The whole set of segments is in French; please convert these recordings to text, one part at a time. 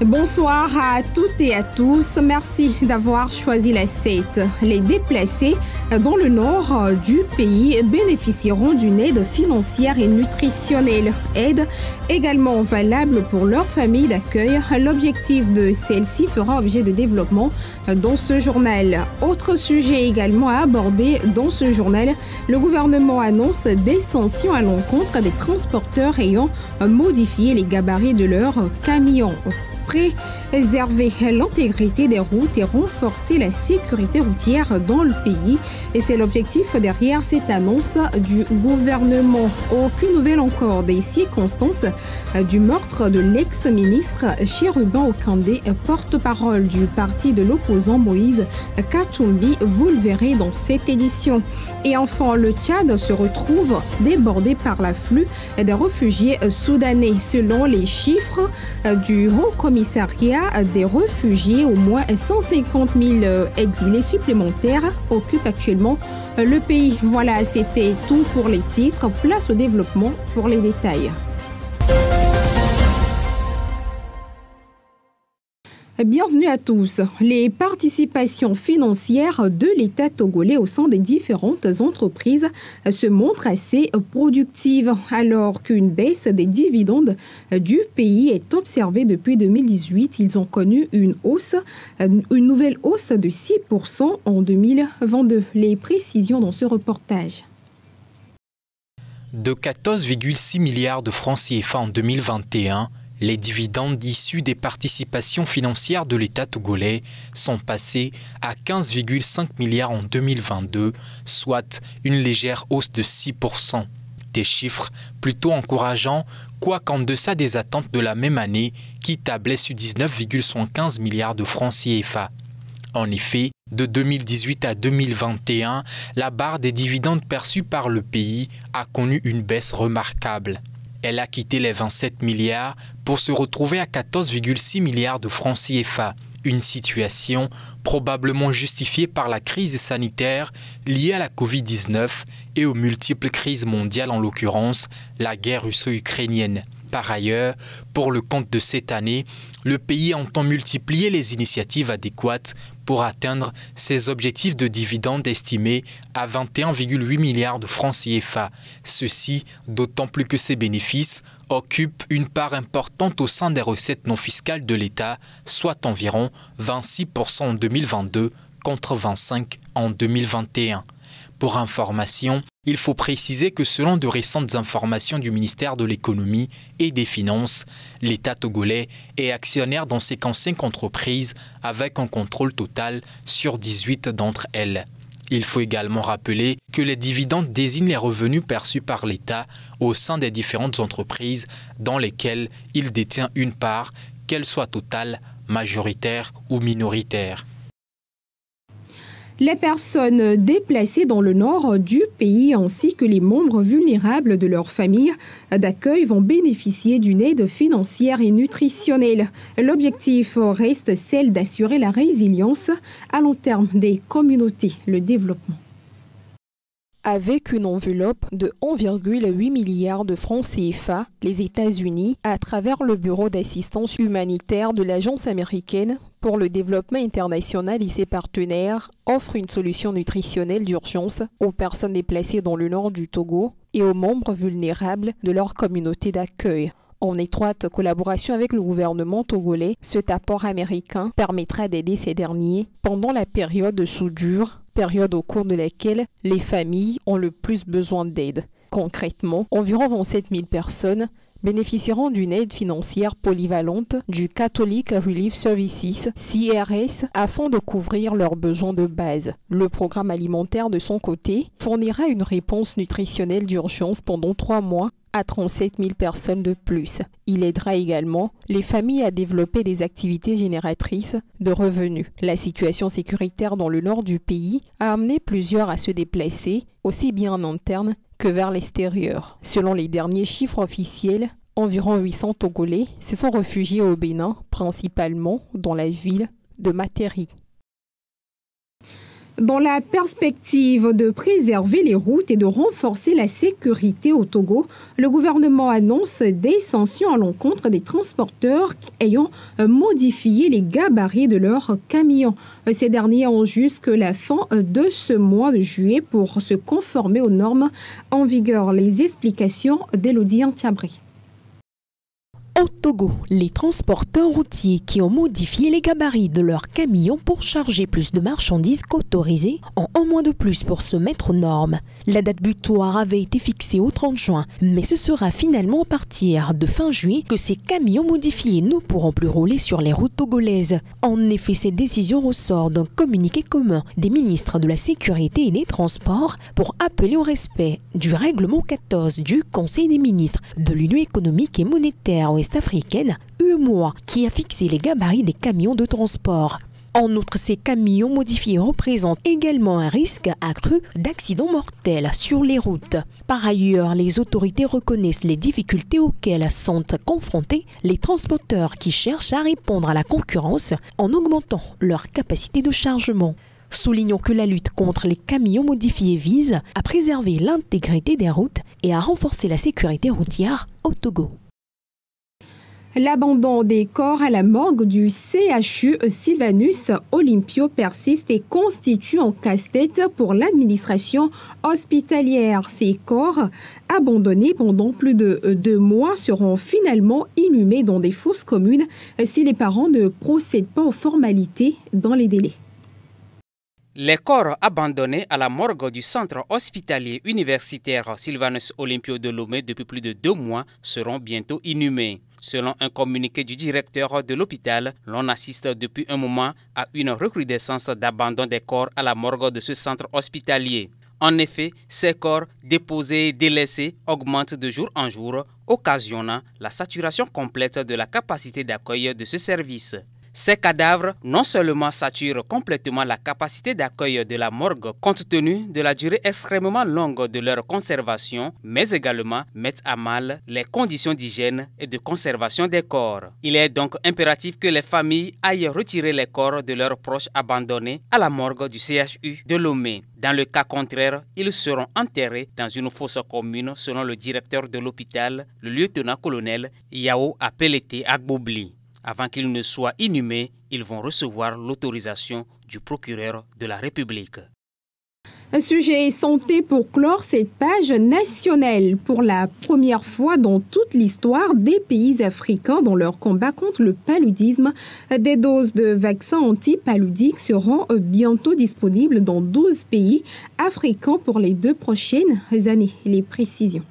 Bonsoir à toutes et à tous. Merci d'avoir choisi la 7. Les déplacés dans le nord du pays bénéficieront d'une aide financière et nutritionnelle. Aide également valable pour leur famille d'accueil. L'objectif de celle-ci fera objet de développement dans ce journal. Autre sujet également à aborder dans ce journal, le gouvernement annonce des sanctions à l'encontre des transporteurs ayant modifié les gabarits de leurs camions. Préserver l'intégrité des routes et renforcer la sécurité routière dans le pays. Et c'est l'objectif derrière cette annonce du gouvernement. Aucune nouvelle encore des circonstances du meurtre de l'ex-ministre Chérubin Okandé, porte-parole du parti de l'opposant Moïse Katumbi. Vous le verrez dans cette édition. Et enfin, le Tchad se retrouve débordé par l'afflux des réfugiés soudanais. Selon les chiffres du Haut Commissariat des réfugiés, au moins 150 000 exilés supplémentaires occupent actuellement le pays. Voilà, c'était tout pour les titres. Place au développement pour les détails. Bienvenue à tous. Les participations financières de l'État togolais au sein des différentes entreprises se montrent assez productives, alors qu'une baisse des dividendes du pays est observée depuis 2018. Ils ont connu une nouvelle hausse de 6% en 2022. Les précisions dans ce reportage. De 14,6 milliards de francs CFA en 2021, les dividendes issus des participations financières de l'État togolais sont passés à 15,5 milliards en 2022, soit une légère hausse de 6%. Des chiffres plutôt encourageants, quoiqu'en deçà des attentes de la même année qui tablaient sur 19,75 milliards de francs CFA. En effet, de 2018 à 2021, la barre des dividendes perçus par le pays a connu une baisse remarquable. Elle a quitté les 27 milliards pour se retrouver à 14,6 milliards de francs CFA. Une situation probablement justifiée par la crise sanitaire liée à la Covid-19 et aux multiples crises mondiales, en l'occurrence la guerre russo-ukrainienne. Par ailleurs, pour le compte de cette année, le pays entend multiplier les initiatives adéquates pour atteindre ses objectifs de dividendes estimés à 21,8 milliards de francs CFA. Ceci d'autant plus que ces bénéfices occupent une part importante au sein des recettes non fiscales de l'État, soit environ 26% en 2022 contre 25% en 2021. Pour information, il faut préciser que selon de récentes informations du ministère de l'Économie et des Finances, l'État togolais est actionnaire dans 55 entreprises avec un contrôle total sur 18 d'entre elles. Il faut également rappeler que les dividendes désignent les revenus perçus par l'État au sein des différentes entreprises dans lesquelles il détient une part, qu'elle soit totale, majoritaire ou minoritaire. Les personnes déplacées dans le nord du pays ainsi que les membres vulnérables de leur famille d'accueil vont bénéficier d'une aide financière et nutritionnelle. L'objectif reste celle d'assurer la résilience à long terme des communautés, le développement. Avec une enveloppe de 1,8 milliard de francs CFA, les États-Unis, à travers le Bureau d'assistance humanitaire de l'Agence américaine pour le développement international et ses partenaires, offrent une solution nutritionnelle d'urgence aux personnes déplacées dans le nord du Togo et aux membres vulnérables de leur communauté d'accueil. En étroite collaboration avec le gouvernement togolais, cet apport américain permettra d'aider ces derniers pendant la période de soudure, période au cours de laquelle les familles ont le plus besoin d'aide. Concrètement, environ 27 000 personnes bénéficieront d'une aide financière polyvalente du Catholic Relief Services, CRS, afin de couvrir leurs besoins de base. Le programme alimentaire, de son côté, fournira une réponse nutritionnelle d'urgence pendant 3 mois à 37 000 personnes de plus. Il aidera également les familles à développer des activités génératrices de revenus. La situation sécuritaire dans le nord du pays a amené plusieurs à se déplacer, aussi bien en interne que vers l'extérieur. Selon les derniers chiffres officiels, environ 800 Togolais se sont réfugiés au Bénin, principalement dans la ville de Materi. Dans la perspective de préserver les routes et de renforcer la sécurité au Togo, le gouvernement annonce des sanctions à l'encontre des transporteurs ayant modifié les gabarits de leurs camions. Ces derniers ont jusqu'à la fin de ce mois de juillet pour se conformer aux normes en vigueur. Les explications d'Élodie Antiabri. Au Togo, les transporteurs routiers qui ont modifié les gabarits de leurs camions pour charger plus de marchandises qu'autorisées ont un mois de plus pour se mettre aux normes. La date butoir avait été fixée au 30 juin, mais ce sera finalement à partir de fin juillet que ces camions modifiés ne pourront plus rouler sur les routes togolaises. En effet, cette décision ressort d'un communiqué commun des ministres de la Sécurité et des Transports pour appeler au respect du règlement 14 du Conseil des ministres de l'Union économique et monétaire ouest-africaine, UEMOA, qui a fixé les gabarits des camions de transport. En outre, ces camions modifiés représentent également un risque accru d'accidents mortels sur les routes. Par ailleurs, les autorités reconnaissent les difficultés auxquelles sont confrontés les transporteurs qui cherchent à répondre à la concurrence en augmentant leur capacité de chargement. Soulignons que la lutte contre les camions modifiés vise à préserver l'intégrité des routes et à renforcer la sécurité routière au Togo. L'abandon des corps à la morgue du CHU Sylvanus Olympio persiste et constitue un casse-tête pour l'administration hospitalière. Ces corps, abandonnés pendant plus de 2 mois, seront finalement inhumés dans des fosses communes si les parents ne procèdent pas aux formalités dans les délais. Les corps abandonnés à la morgue du centre hospitalier universitaire Sylvanus Olympio de Lomé depuis plus de 2 mois seront bientôt inhumés. Selon un communiqué du directeur de l'hôpital, l'on assiste depuis un moment à une recrudescence d'abandon des corps à la morgue de ce centre hospitalier. En effet, ces corps déposés et délaissés augmentent de jour en jour, occasionnant la saturation complète de la capacité d'accueil de ce service. Ces cadavres non seulement saturent complètement la capacité d'accueil de la morgue compte tenu de la durée extrêmement longue de leur conservation, mais également mettent à mal les conditions d'hygiène et de conservation des corps. Il est donc impératif que les familles aillent retirer les corps de leurs proches abandonnés à la morgue du CHU de Lomé. Dans le cas contraire, ils seront enterrés dans une fosse commune selon le directeur de l'hôpital, le lieutenant-colonel Yao Apelete Agbobli. Avant qu'ils ne soient inhumés, ils vont recevoir l'autorisation du procureur de la République. Un sujet santé pour clore cette page nationale. Pour la première fois dans toute l'histoire des pays africains dans leur combat contre le paludisme, des doses de vaccins anti-paludiques seront bientôt disponibles dans 12 pays africains pour les 2 prochaines années. Les précisions.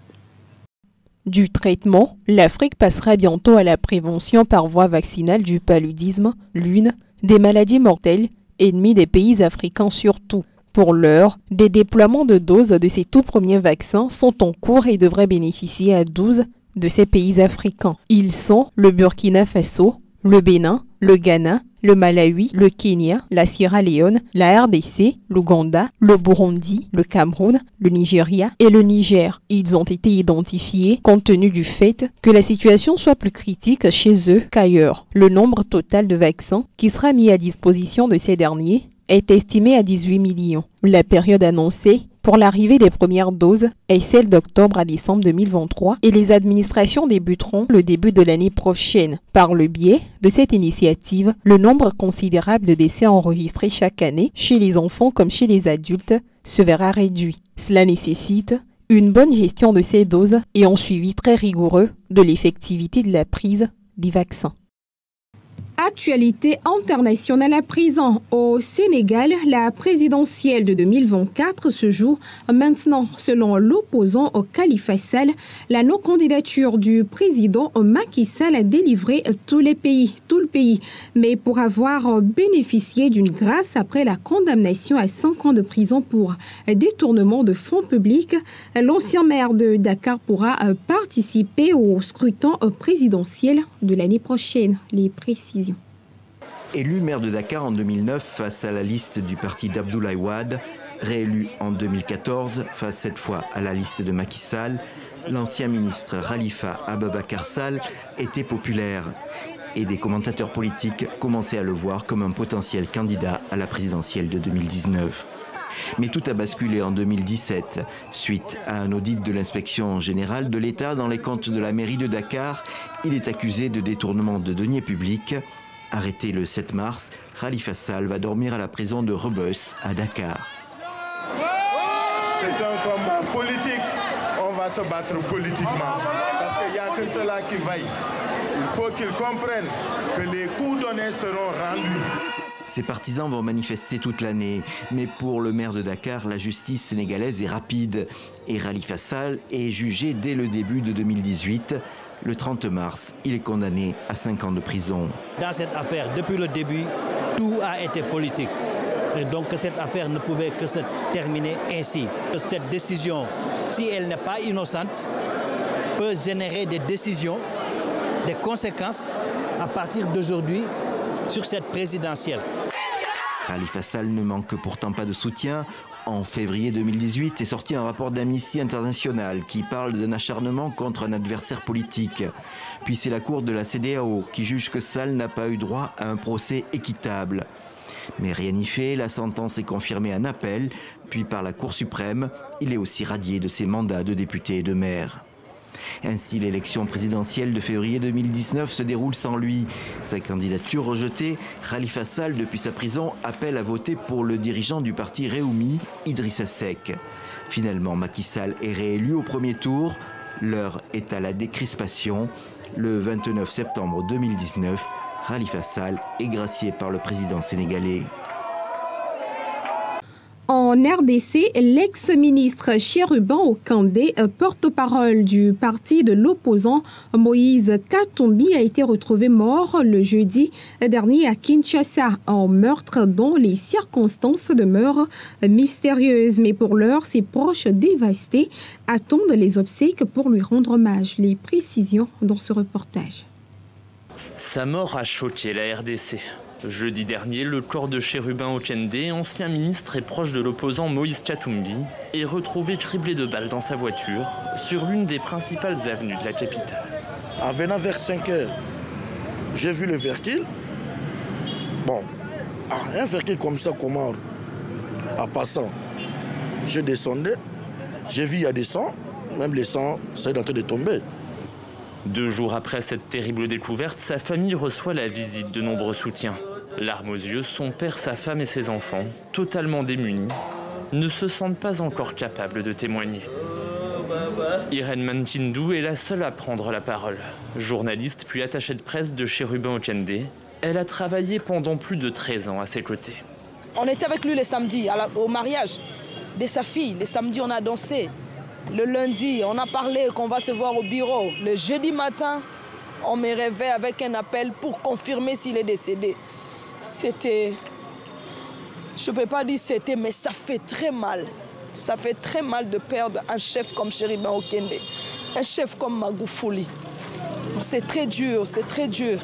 Du traitement, l'Afrique passera bientôt à la prévention par voie vaccinale du paludisme, l'une des maladies mortelles ennemies des pays africains surtout. Pour l'heure, des déploiements de doses de ces tout premiers vaccins sont en cours et devraient bénéficier à 12 de ces pays africains. Ils sont le Burkina Faso, le Bénin, le Ghana, le Malawi, le Kenya, la Sierra Leone, la RDC, l'Ouganda, le Burundi, le Cameroun, le Nigeria et le Niger. Ils ont été identifiés compte tenu du fait que la situation soit plus critique chez eux qu'ailleurs. Le nombre total de vaccins qui sera mis à disposition de ces derniers est estimé à 18 millions. La période annoncée pour l'arrivée des premières doses est celle d'octobre à décembre 2023 et les administrations débuteront le début de l'année prochaine. Par le biais de cette initiative, le nombre considérable de décès enregistrés chaque année chez les enfants comme chez les adultes se verra réduit. Cela nécessite une bonne gestion de ces doses et un suivi très rigoureux de l'effectivité de la prise des vaccins. Actualité internationale à présent. Au Sénégal, la présidentielle de 2024 se joue maintenant. Selon l'opposant au Khalifa Sall, la non-candidature du président Macky Sall a délivré tout le pays. Mais pour avoir bénéficié d'une grâce après la condamnation à 5 ans de prison pour détournement de fonds publics, l'ancien maire de Dakar pourra participer au scrutin présidentiel de l'année prochaine. Les précisions. Élu maire de Dakar en 2009 face à la liste du parti d'Abdoulaye Wade, réélu en 2014 face cette fois à la liste de Macky Sall, l'ancien ministre Khalifa Ababakar Sall était populaire et des commentateurs politiques commençaient à le voir comme un potentiel candidat à la présidentielle de 2019. Mais tout a basculé en 2017. Suite à un audit de l'inspection générale de l'État dans les comptes de la mairie de Dakar, il est accusé de détournement de deniers publics. Arrêté le 7 mars, Khalifa Sall va dormir à la prison de Rebeuss à Dakar. C'est un combat politique. On va se battre politiquement. Parce qu'il n'y a que cela qui vaille. Il faut qu'ils comprennent que les coups donnés seront rendus. Ses partisans vont manifester toute l'année. Mais pour le maire de Dakar, la justice sénégalaise est rapide. Et Khalifa Sall est jugé dès le début de 2018. Le 30 mars, il est condamné à 5 ans de prison. Dans cette affaire, depuis le début, tout a été politique. Et donc cette affaire ne pouvait que se terminer ainsi. Cette décision, si elle n'est pas innocente, peut générer des décisions, des conséquences à partir d'aujourd'hui sur cette présidentielle. Khalifa Sall ne manque pourtant pas de soutien. En février 2018 est sorti un rapport d'Amnesty International qui parle d'un acharnement contre un adversaire politique. Puis c'est la cour de la CEDEAO qui juge que Sall n'a pas eu droit à un procès équitable. Mais rien n'y fait, la sentence est confirmée en appel, puis par la Cour suprême, il est aussi radié de ses mandats de député et de maire. Ainsi, l'élection présidentielle de février 2019 se déroule sans lui. Sa candidature rejetée, Khalifa Sall, depuis sa prison, appelle à voter pour le dirigeant du parti Réumi, Idrissa Seck. Finalement, Macky Sall est réélu au premier tour. L'heure est à la décrispation. Le 29 septembre 2019, Khalifa Sall est gracié par le président sénégalais. En RDC, l'ex-ministre Chérubin Okandé, porte-parole du parti de l'opposant Moïse Katumbi, a été retrouvé mort le jeudi dernier à Kinshasa en meurtre dont les circonstances demeurent mystérieuses. Mais pour l'heure, ses proches dévastés attendent les obsèques pour lui rendre hommage. Les précisions dans ce reportage. Sa mort a choqué la RDC. Jeudi dernier, le corps de Chérubin Okandé, ancien ministre et proche de l'opposant Moïse Katumbi, est retrouvé criblé de balles dans sa voiture sur l'une des principales avenues de la capitale. En venant vers 5 heures, j'ai vu le véhicule. Bon, un véhicule comme ça, comment, en passant, je descendais, j'ai vu il y a des sangs, même les sangs, ça est en train de tomber. 2 jours après cette terrible découverte, sa famille reçoit la visite de nombreux soutiens. Larmes aux yeux, son père, sa femme et ses enfants, totalement démunis, ne se sentent pas encore capables de témoigner. Irène Mankindou est la seule à prendre la parole. Journaliste puis attachée de presse de Chérubin Okandé, elle a travaillé pendant plus de 13 ans à ses côtés. On était avec lui le samedi au mariage de sa fille. Le samedi, on a dansé. Le lundi, on a parlé qu'on va se voir au bureau. Le jeudi matin, on me réveille avec un appel pour confirmer s'il est décédé. C'était... Je ne peux pas dire c'était, mais ça fait très mal. Ça fait très mal de perdre un chef comme Chérubin Okandé, un chef comme Magoufouli. C'est très dur, c'est très dur.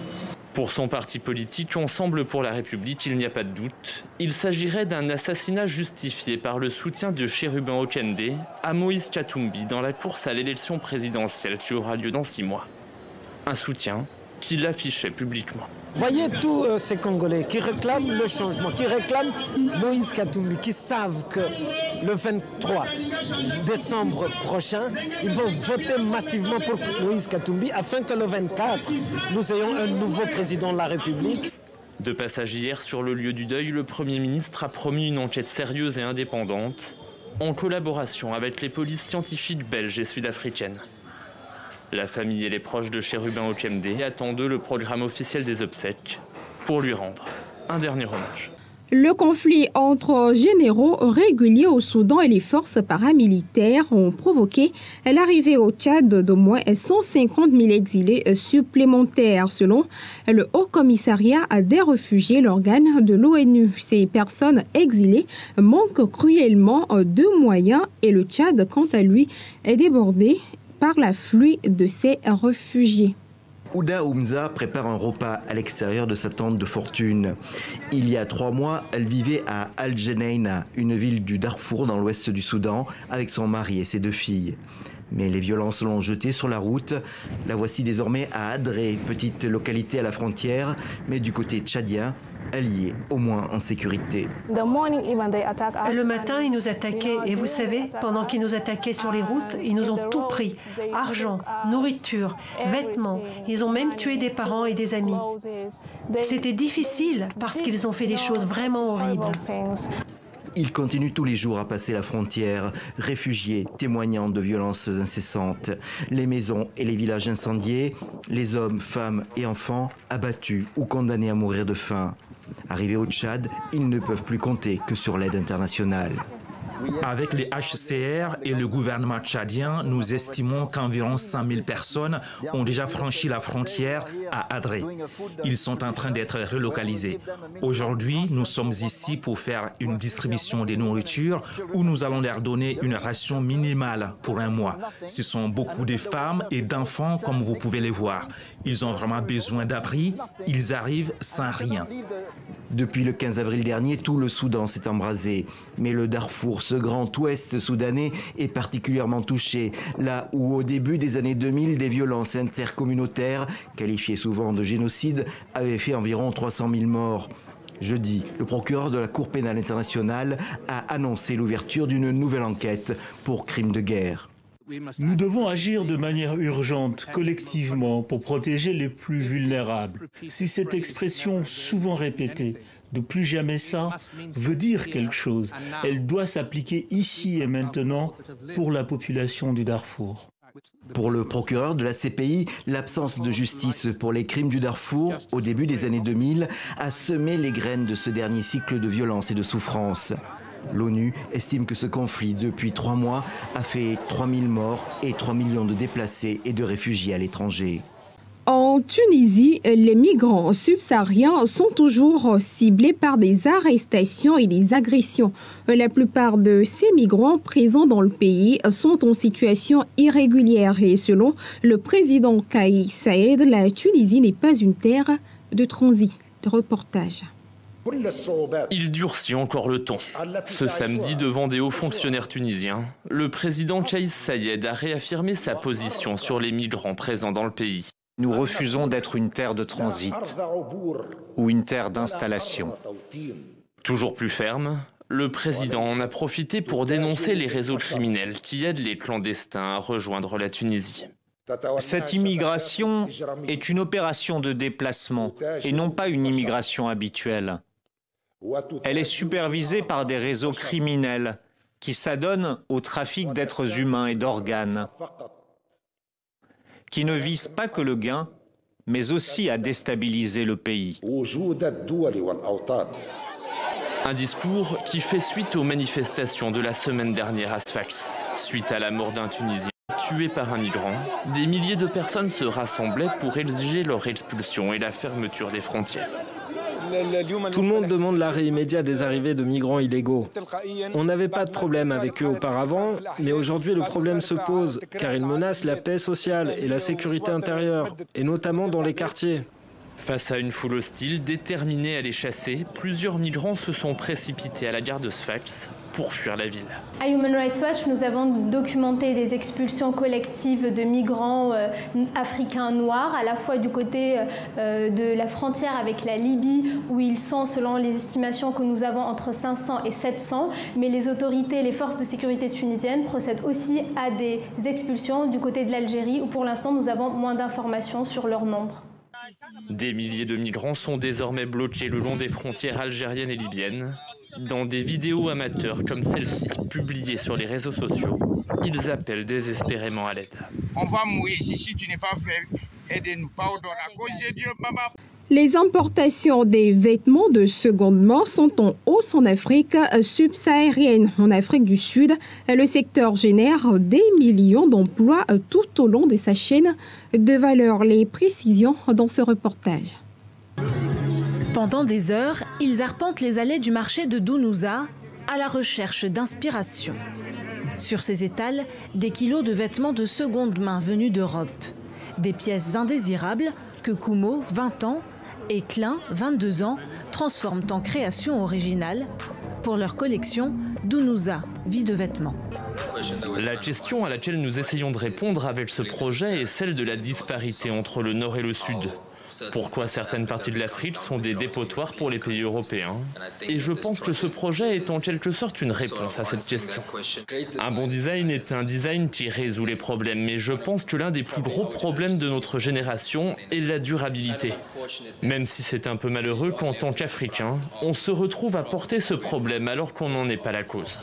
Pour son parti politique, Ensemble pour la République, il n'y a pas de doute. Il s'agirait d'un assassinat justifié par le soutien de Chérubin Okandé à Moïse Katumbi dans la course à l'élection présidentielle qui aura lieu dans 6 mois. Un soutien qu'il affichait publiquement. Voyez tous ces Congolais qui réclament le changement, qui réclament Moïse Katumbi, qui savent que le 23 décembre prochain, ils vont voter massivement pour Moïse Katumbi afin que le 24, nous ayons un nouveau président de la République. De passage hier sur le lieu du deuil, le Premier ministre a promis une enquête sérieuse et indépendante, en collaboration avec les polices scientifiques belges et sud-africaines. La famille et les proches de Chérubin Okandé attendent le programme officiel des obsèques pour lui rendre un dernier hommage. Le conflit entre généraux réguliers au Soudan et les forces paramilitaires ont provoqué l'arrivée au Tchad d'au moins 150 000 exilés supplémentaires, selon le Haut Commissariat des réfugiés, l'organe de l'ONU. Ces personnes exilées manquent cruellement de moyens et le Tchad, quant à lui, est débordé par l'afflux de ces réfugiés. Ouda Oumza prépare un repas à l'extérieur de sa tente de fortune. Il y a 3 mois, elle vivait à Al-Jeneina, une ville du Darfour dans l'ouest du Soudan, avec son mari et ses 2 filles. Mais les violences l'ont jetée sur la route. La voici désormais à Adré, petite localité à la frontière, mais du côté tchadien. alliés au moins en sécurité. Le matin, ils nous attaquaient et vous savez, pendant qu'ils nous attaquaient sur les routes, ils nous ont tout pris. Argent, nourriture, vêtements. Ils ont même tué des parents et des amis. C'était difficile parce qu'ils ont fait des choses vraiment horribles. Ils continuent tous les jours à passer la frontière, réfugiés, témoignant de violences incessantes. Les maisons et les villages incendiés, les hommes, femmes et enfants abattus ou condamnés à mourir de faim. Arrivés au Tchad, ils ne peuvent plus compter que sur l'aide internationale. Avec les HCR et le gouvernement tchadien, nous estimons qu'environ 100 000 personnes ont déjà franchi la frontière à Adré. Ils sont en train d'être relocalisés. Aujourd'hui, nous sommes ici pour faire une distribution des nourritures où nous allons leur donner une ration minimale pour un mois. Ce sont beaucoup de femmes et d'enfants comme vous pouvez les voir. Ils ont vraiment besoin d'abri. Ils arrivent sans rien. Depuis le 15 avril dernier, tout le Soudan s'est embrasé. Mais le Darfour, ce grand ouest soudanais, est particulièrement touché. Là où au début des années 2000, des violences intercommunautaires, qualifiées souvent de génocide, avaient fait environ 300 000 morts. Jeudi, le procureur de la Cour pénale internationale a annoncé l'ouverture d'une nouvelle enquête pour crimes de guerre. Nous devons agir de manière urgente, collectivement, pour protéger les plus vulnérables. Si cette expression, souvent répétée, de plus jamais ça, veut dire quelque chose, elle doit s'appliquer ici et maintenant pour la population du Darfour. Pour le procureur de la CPI, l'absence de justice pour les crimes du Darfour, au début des années 2000, a semé les graines de ce dernier cycle de violence et de souffrance. L'ONU estime que ce conflit, depuis 3 mois, a fait 3000 morts et 3 millions de déplacés et de réfugiés à l'étranger. En Tunisie, les migrants subsahariens sont toujours ciblés par des arrestations et des agressions. La plupart de ces migrants présents dans le pays sont en situation irrégulière et selon le président Kais Saied, la Tunisie n'est pas une terre de transit. Reportage. Il durcit encore le ton. Ce samedi, devant des hauts fonctionnaires tunisiens, le président Kais Saied a réaffirmé sa position sur les migrants présents dans le pays. Nous refusons d'être une terre de transit ou une terre d'installation. Toujours plus ferme, le président en a profité pour dénoncer les réseaux criminels qui aident les clandestins à rejoindre la Tunisie. Cette immigration est une opération de déplacement et non pas une immigration habituelle. Elle est supervisée par des réseaux criminels qui s'adonnent au trafic d'êtres humains et d'organes, qui ne visent pas que le gain, mais aussi à déstabiliser le pays. Un discours qui fait suite aux manifestations de la semaine dernière à Sfax. Suite à la mort d'un Tunisien tué par un migrant, des milliers de personnes se rassemblaient pour exiger leur expulsion et la fermeture des frontières. Tout le monde demande l'arrêt immédiat des arrivées de migrants illégaux. On n'avait pas de problème avec eux auparavant, mais aujourd'hui le problème se pose, car ils menacent la paix sociale et la sécurité intérieure, et notamment dans les quartiers. Face à une foule hostile, déterminée à les chasser, plusieurs migrants se sont précipités à la gare de Sfax pour fuir la ville. À Human Rights Watch, nous avons documenté des expulsions collectives de migrants africains noirs, à la fois du côté de la frontière avec la Libye, où ils sont, selon les estimations que nous avons, entre 500 et 700. Mais les autorités, les forces de sécurité tunisiennes procèdent aussi à des expulsions du côté de l'Algérie, où pour l'instant nous avons moins d'informations sur leur nombre. Des milliers de migrants sont désormais bloqués le long des frontières algériennes et libyennes. Dans des vidéos amateurs comme celle-ci, publiées sur les réseaux sociaux, ils appellent désespérément à l'aide. On va mourir si tu n'es pas fait. Aidez-nous, pardon, à cause de Dieu, maman. Les importations des vêtements de seconde main sont en hausse en Afrique subsaharienne. En Afrique du Sud, le secteur génère des millions d'emplois tout au long de sa chaîne de valeur. Les précisions dans ce reportage. Pendant des heures, ils arpentent les allées du marché de Dounouza à la recherche d'inspiration. Sur ces étals, des kilos de vêtements de seconde main venus d'Europe. Des pièces indésirables que Koumo, 20 ans, et Klein, 22 ans, transforment en création originale pour leur collection Dounouza, vie de vêtements. La question à laquelle nous essayons de répondre avec ce projet est celle de la disparité entre le Nord et le Sud. Pourquoi certaines parties de l'Afrique sont des dépotoirs pour les pays européens? Et je pense que ce projet est en quelque sorte une réponse à cette question. Un bon design est un design qui résout les problèmes, mais je pense que l'un des plus gros problèmes de notre génération est la durabilité. Même si c'est un peu malheureux qu'en tant qu'Africains, on se retrouve à porter ce problème alors qu'on n'en est pas la cause.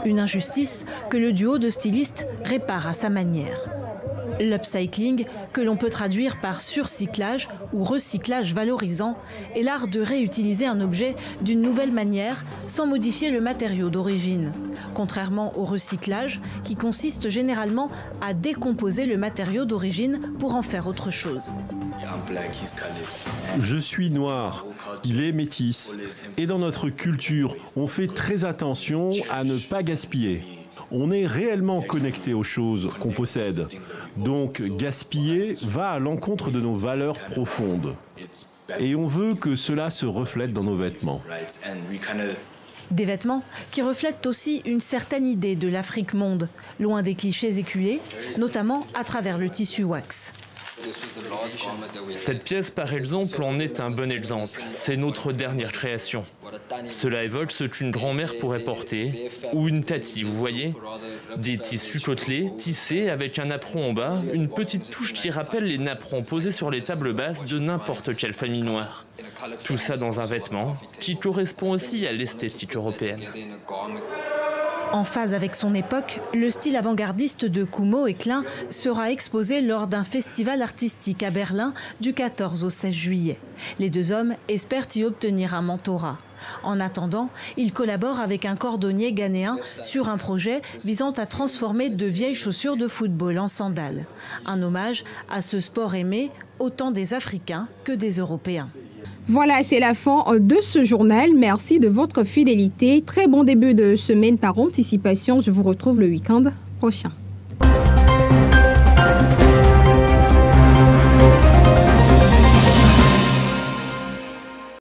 Une injustice que le duo de stylistes répare à sa manière. L'upcycling, que l'on peut traduire par surcyclage ou recyclage valorisant, est l'art de réutiliser un objet d'une nouvelle manière sans modifier le matériau d'origine. Contrairement au recyclage, qui consiste généralement à décomposer le matériau d'origine pour en faire autre chose. Je suis noir, il est métis. Et dans notre culture, on fait très attention à ne pas gaspiller. On est réellement connecté aux choses qu'on possède. Donc gaspiller va à l'encontre de nos valeurs profondes. Et on veut que cela se reflète dans nos vêtements. Des vêtements qui reflètent aussi une certaine idée de l'Afrique monde, loin des clichés éculés, notamment à travers le tissu wax. Cette pièce, par exemple, en est un bon exemple. C'est notre dernière création. Cela évoque ce qu'une grand-mère pourrait porter, ou une tati, vous voyez? Des tissus côtelés, tissés, avec un napperon en bas, une petite touche qui rappelle les napperons posés sur les tables basses de n'importe quelle famille noire. Tout ça dans un vêtement qui correspond aussi à l'esthétique européenne. En phase avec son époque, le style avant-gardiste de Kumo et Klein sera exposé lors d'un festival artistique à Berlin du 14 au 16 juillet. Les deux hommes espèrent y obtenir un mentorat. En attendant, ils collaborent avec un cordonnier ghanéen sur un projet visant à transformer de vieilles chaussures de football en sandales. Un hommage à ce sport aimé autant des Africains que des Européens. Voilà, c'est la fin de ce journal. Merci de votre fidélité. Très bon début de semaine par anticipation. Je vous retrouve le week-end prochain.